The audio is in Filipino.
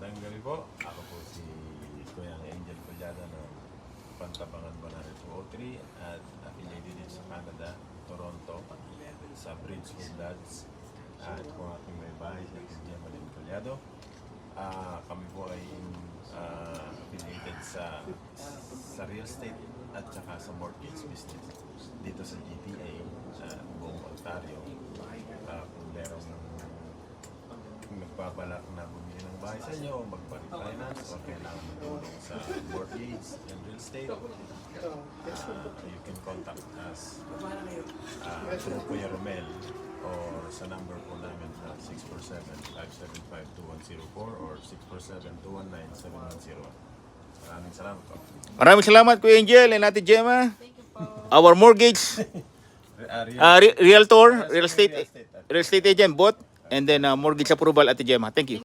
Magandang gabi po. Ako po si Kuya Angel Collada ng Pantabangan Banana 203 at affiliated din sa Canada, Toronto, sa Bridgewood Lodge. At kung aking may bahay sa Tidiamalin Collado. Kami po ay affiliated sa real estate at saka sa mortgage business dito sa GTA, buong Ontario. Kung merong nagbabalak na bumili ng bahay sa inyo o magpa-refinance o kailangan ng tulong sa mortgage and real estate, you can contact us through Kuya Romel or sa number po namin 647-575-2104 or 647-219-710. Maraming salamat po. Maraming salamat Kuya Angel and Ate Gemma. Our mortgage realtor, real estate agent both, and then mortgage approval Ate Gemma. Thank you.